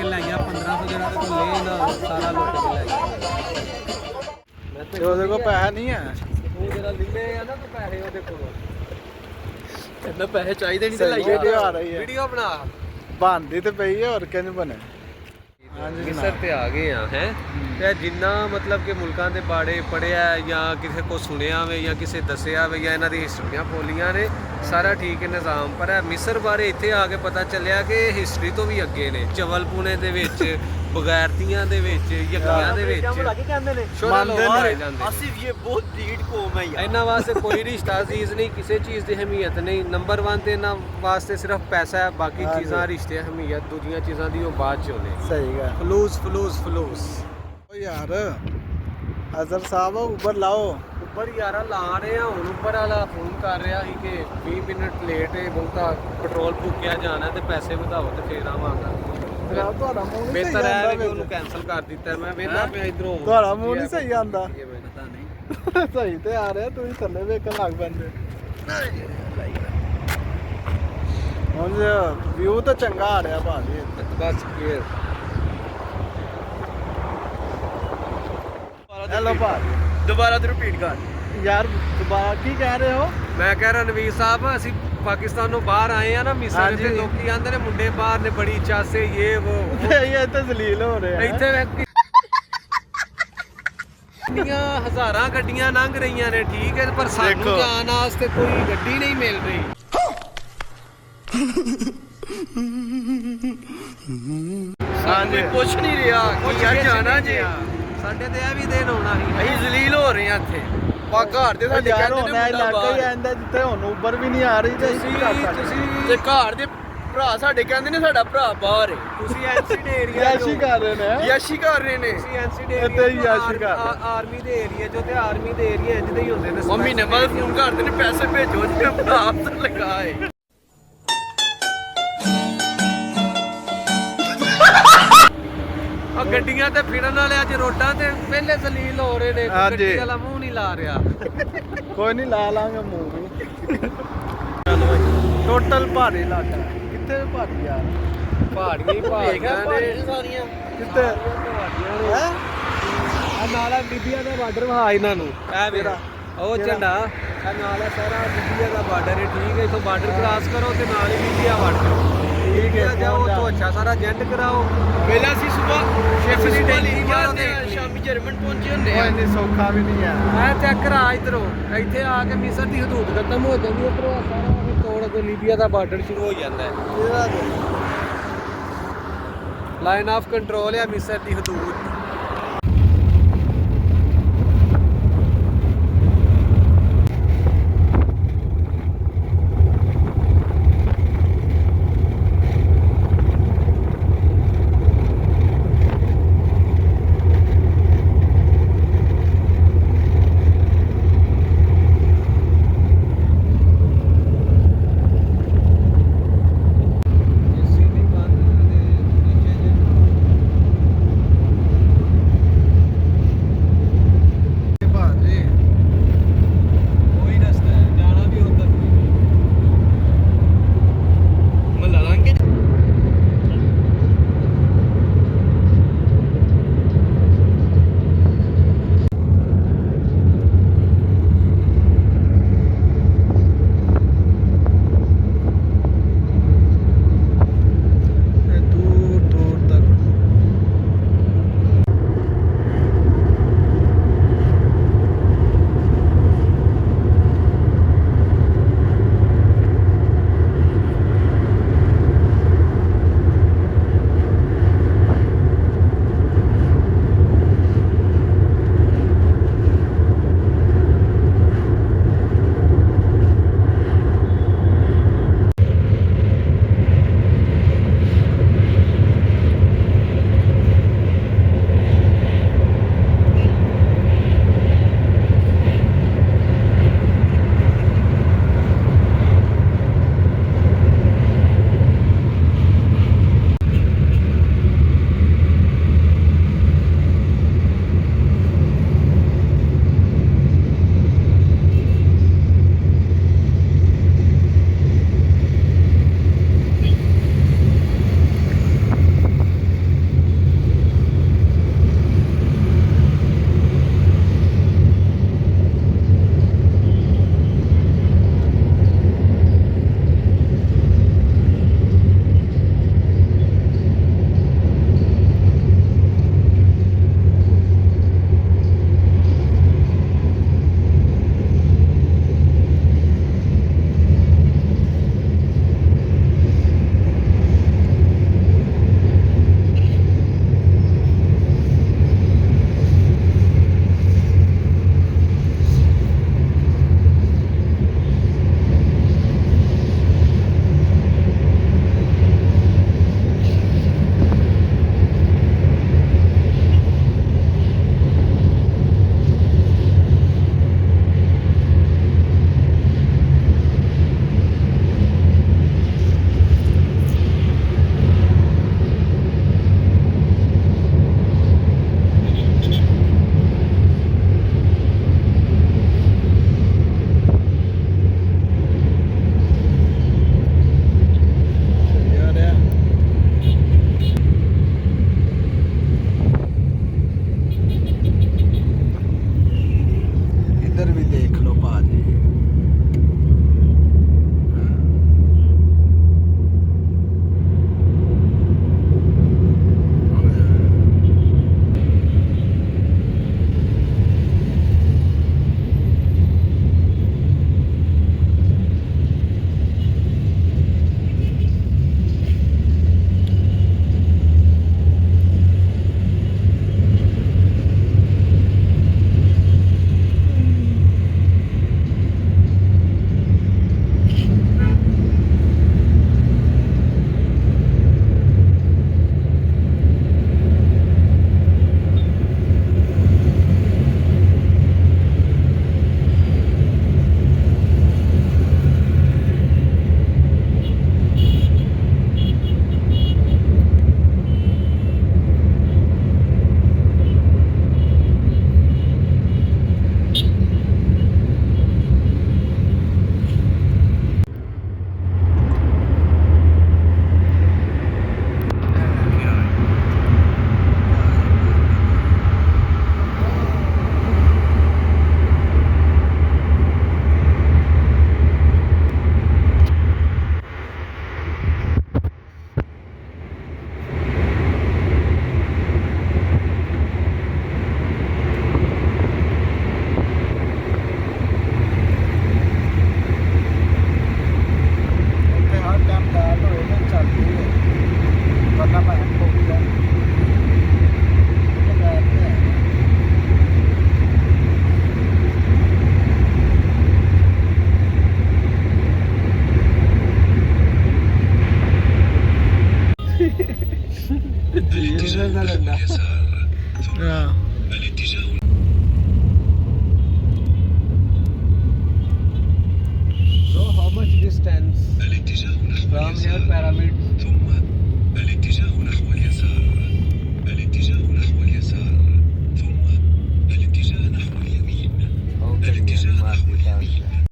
ਲਾਈਆਂ 1500 ਜਿਹੜਾ ਤੇ ਕੋਲ ਲੈ ਨਾ ਸਾਰਾ ਲੁੱਟ ਕੇ ਲੈ ਗਿਆ ਤੇ ਉਹਦੇ ਕੋਲ ਪੈਸਾ ਨਹੀਂ ਹੈ। ਉਹ ਜਿਹੜਾ ਲਿੱਲੇ ਆ ਨਾ ਤੇ ਪੈਸੇ ਉਹਦੇ ਕੋਲ ਕਹਿੰਦਾ ਪੈਸੇ ਚਾਹੀਦੇ ਨਹੀਂ ਤੇ ਸਹੀ ਲਾਈਏ ਵੀਡੀਓ ਆ ਰਹੀ ਹੈ। ਵੀਡੀਓ ਬਣਾ ਬਣਦੀ ਤੇ ਪਈ ਹੈ, ਹੋਰ ਕਿੰਝ ਬਣੇ। ਮਿਸਰ ਤੇ ਆ ਗਏ ਆ ਹੈ ਤੇ ਜਿੰਨਾ ਮਤਲਬ ਕਿ ਮੁਲਕਾਂ ਦੇ ਬਾਰੇ ਪੜਿਆ ਜਾਂ ਕਿਸੇ ਕੋ ਸੁਣਿਆ ਹੋਵੇ ਜਾਂ ਕਿਸੇ ਦੱਸਿਆ ਹੋਵੇ ਜਾਂ ਇਹਨਾਂ ਦੀ ਹਿਸਟਰੀਆਂ ਬੋਲੀਆਂ ਨੇ ਸਾਰਾ ਠੀਕ ਹੈ ਨਿਜ਼ਾਮ, ਪਰ ਮਿਸਰ ਬਾਰੇ ਇੱਥੇ ਆ ਕੇ ਪਤਾ ਚੱਲਿਆ ਕਿ ਹਿਸਟਰੀ ਤੋਂ ਵੀ ਅੱਗੇ ਨੇ। ਚਵਲਪੁਣੇ ਦੇ ਵਿੱਚ ਬਗੈਰਤੀਆਂ ਦੇ ਵਿੱਚ ਯਕੀਆਂ ਦੇ ਵਿੱਚ ਸ਼ੋਰਾ ਲੋਕ ਆਏ ਜਾਂਦੇ। ਆਸਿਫ ਇਹ ਬਹੁਤ ਢੀਠ ਕੌਮ ਹੈ ਯਾਰ। ਇਹਨਾਂ ਵਾਸਤੇ ਕੋਈ ਰਿਸ਼ਤਾ ਅਜ਼ੀਜ਼ ਨਹੀਂ, ਕਿਸੇ ਚੀਜ਼ ਦੀ ਅਹਿਮੀਅਤ ਨਹੀਂ। ਨੰਬਰ 1 ਤੇ ਇਹਨਾਂ ਵਾਸਤੇ ਸਿਰਫ ਪੈਸਾ ਹੈ, ਬਾਕੀ ਚੀਜ਼ਾਂ ਰਿਸ਼ਤੇ ਅਹਿਮੀਅਤ ਦੂਜੀਆਂ ਚੀਜ਼ਾਂ ਦੀ ਉਹ ਬਾਅਦ ਚ ਹੋਣੇ। ਸਹੀ ਗੱਲ। ਫਲੂਸ ਫਲੂਸ ਫਲੂਸ। ਓ ਯਾਰ ਅਜ਼ਰ ਸਾਹਿਬ ਉੱਪਰ ਲਾਓ। ਉੱਪਰ ਯਾਰਾ ਲਾ ਰਹੇ ਆ ਹੁਣ। ਉੱਪਰ ਵਾਲਾ ਫੋਨ ਕਰ ਰਿਹਾ ਸੀ ਕਿ 20 ਮਿੰਟ ਲੇਟ ਹੈ, ਬਹੁਤਾ ਪੈਟਰੋਲ ਫੂਕਿਆ ਜਾਣਾ ਤੇ ਪੈਸੇ ਵਧਾਓ ਤੇ ਫੇਰ ਆਵਾਂਗਾ। ਤੁਹਾਡਾ ਮੂੰਹ ਨਹੀਂ ਸਹੀ ਬਿਹਤਰ ਹੈ ਕਿ ਆਉਂਦਾ। ਉਹਨੂੰ ਕੈਨਸਲ ਕਰ ਦਿੱਤਾ। ਮੈਂ ਵੇਖਦਾ ਪਿਆ ਇਧਰੋਂ ਤੁਹਾਡਾ ਮੂੰਹ ਨਹੀਂ ਸਹੀ ਆਉਂਦਾ। ਪਤਾ ਨਹੀਂ ਸਹੀ ਤੇ ਆ ਰਿਹਾ, ਤੁਸੀਂ ਥੱਲੇ ਵੇਖਣ ਲੱਗ ਪੈਂਦੇ। ਹੁਣ ਵਿਊ ਤਾਂ ਚੰਗਾ ਆ ਰਿਹਾ ਭਾਜੀ। ਬਸ ਕਲੀਅਰ। ਹੈਲੋ ਭਾਜੀ, ਦੁਬਾਰਾ ਤੇ ਰਿਪੀਟ ਕਰ ਯਾਰ ਦੁਬਾਰਾ ਕੀ ਕਹਿ ਰਹੇ ਹੋ? ਮੈਂ ਕਹਿ ਰਣਵੀਰ ਸਾਹਿਬ ਅਸੀਂ ਪਾਕਿਸਤਾਨੋਂ ਬਾਹਰ ਆਏ ਆ ਨਾ ਮਿਸਰ ਹਾਂਜੀ। ਤੇ ਲੋਕੀ ਆਂਦੇ ਨੇ ਮੁੰਡੇ ਬਾਹਰ ਨੇ ਬੜੀ ਚਾਸੇ ਇਹ ਉਹ ਇਹ ਤਾਂ ਜ਼ਲੀਲ ਹੋ ਰਿਹਾ ਹੈ। ਇੱਥੇ ਗੱਡੀਆਂ ਹਜ਼ਾਰਾਂ ਗੱਡੀਆਂ ਲੰਘ ਰਹੀਆਂ ਨੇ ਠੀਕ ਹੈ, ਪਰ ਸਾਨੂੰ ਦੇਖੋ। ਜਾਣ ਵਾਸਤੇ ਕੋਈ ਗੱਡੀ ਨਹੀਂ ਮਿਲ ਰਹੀ। ਕੋਈ ਪੁੱਛ ਨਹੀਂ ਰਿਹਾ ਕਿ ਯਾਰ ਜਾਣਾ ਜੇ। ਸਾਡੇ ਤੇ ਇਹ ਵੀ ਦਿਨ ਹੋਣਾ ਸੀ। ਅਸੀਂ ਜ਼ਲੀਲ ਹੋ ਰਹੇ ਹਾਂ ਇੱਥੇ। ਪਾ ਘਰ ਦੇ ਸਾਡੇ ਯਾਰ ਕਹਿੰਦੇ ਹੁਣ ਨੇ ਇਹ ਮੁੰਡਾ ਇਲਾਕਾ ਹੀ ਬਾਹਰ। ਆਂਦਾ ਜਿੱਥੇ ਹੁਣ ਉੱਪਰ ਵੀ ਨਹੀਂ ਆ ਰਹੀ ਤੇ ਅਸੀਂ ਕੀ ਕਰ ਸਕਦੇ? ਤੇ ਘਰ ਦੇ ਭਰਾ ਸਾਡੇ ਕਹਿੰਦੇ ਨੇ ਸਾਡਾ ਭਰਾ ਬਾਹਰ ਹੈ। ਤੁਸੀਂ ਐਨਸੀਡ ਏਰੀਆ ਯਾਸ਼ੀ ਕਰ ਰਹੇ ਨੇ। ਯਾਸ਼ੀ ਕਰ ਰਹੇ ਨੇ। ਤੁਸੀਂ ਐਨਸੀਡ ਇੱਥੇ ਹੀ ਏਰੀਆ ਯਾਸ਼ੀ ਕਰ ਰਹੇ। ਆਰਮੀ ਦੇ ਏਰੀਆ ਜੋ ਤੇ ਆਰਮੀ ਦੇ ਏਰੀਆ ਇੰਜ ਦੇ ਹੀ ਹੁੰਦੇ ਨੇ। ਮੰਮੀ ਨੇ ਬਾਅਦ ਫੋਨ ਕਰਦੇ ਨੇ ਪੈਸੇ ਭੇਜੋ ਜੀ ਭਰਾ ਆਪ ਲਗਾ ਹੈ। ਆ ਗੱਡੀਆਂ ਤੇ ਫਿਰਨ ਵਾਲੇ ਅੱਜ ਰੋਡਾਂ ਤੇ ਪਹਿਲੇ ਜ਼ਲੀਲ ਹੋ ਰਹੇ ਨੇ। ਹਾਂਜੀ। ਗੱਡੀ ਵਾਲਾ ਮੂੰਹ ਨਹੀਂ ਲਾ ਰਿਹਾ। ਕੋਈ ਨਹੀਂ ਲਾ ਲਾਂਗੇ ਮੂੰਹ ਵੀ। ਟੋਟਲ ਪਹਾੜੀ ਇਲਾਕਾ ਹੈ। ਕਿੱਥੇ ਪਹਾੜੀ ਯਾਰ? ਪਹਾੜੀਆਂ ਹੀ ਪਹਾੜੀਆਂ ਨੇ ਸਾਰੀਆਂ। ਕਿੱਥੇ ਪਹਾੜੀਆਂ ਨੇ। ਹੈ? ਆ ਨਾਲ ਆ ਲੀਬੀਆ ਦਾ ਬਾਰਡਰ ਵਾ ਇਹਨਾਂ ਨੂੰ। ਇਹ ਵੇਰਾ ਉਹ ਕਿਹੜਾ? ਝੰਡਾ ਆ ਨਾਲ ਆ ਸਾਰਾ ਲੀਬੀਆ ਦਾ ਬਾਰਡਰ ਹੈ ਠੀਕ ਹੈ। ਇਥੋਂ ਬਾਰਡਰ ਕ੍ਰਾਸ ਕਰੋ ਤੇ ਨਾਲ ਹੀ ਲੀਬੀਆ ਵੜ ਜਾਓ। ਠੀਕ ਹੈ ਜਾਓ ਉੱਥੋਂ ਅੱਛਾ ਸਾਰਾ ਜੈਂਟ ਕਰਾਓ। ਪਹਿਲਾਂ ਅਸੀਂ ਸਵੇਰ ਸ਼ਿਫਟ ਦੀ ਦਿੱਲੀ ਦਿੱਲੀ ਜਾਂਦੇ ਜਾਂਦੇ ਆ, ਸ਼ਾਮੀ ਜਰਮਨ ਪਹੁੰਚੇ ਹੁੰਦੇ ਉਹ ਆ। ਇੰਨੀ ਸੌਖਾ ਵੀ ਨਹੀਂ ਹੈ। ਐ ਚੈੱਕ ਕਰਾ ਇਧਰੋਂ ਇੱਥੇ ਆ ਕੇ ਮਿਸਰ ਦੀ ਹਦੂਦ ਖਤਮ ਹੋ ਜਾਂਦੀ ਉੱਪਰੋਂ ਸਾਰਾ ਉਹ ਤੋੜ ਕੇ ਲੀਬੀਆ ਦਾ ਬਾਰਡਰ ਸ਼ੁਰੂ ਹੋ ਜਾਂਦਾ ਹੈ। ਇਹਦਾ ਲਾਈਨ ਆਫ ਕੰਟਰੋਲ ਹੈ ਮਿਸਰ ਦੀ ਹਦੂਦ। ਕਿਹਦਾ ਦਾ ਲੰਦਾ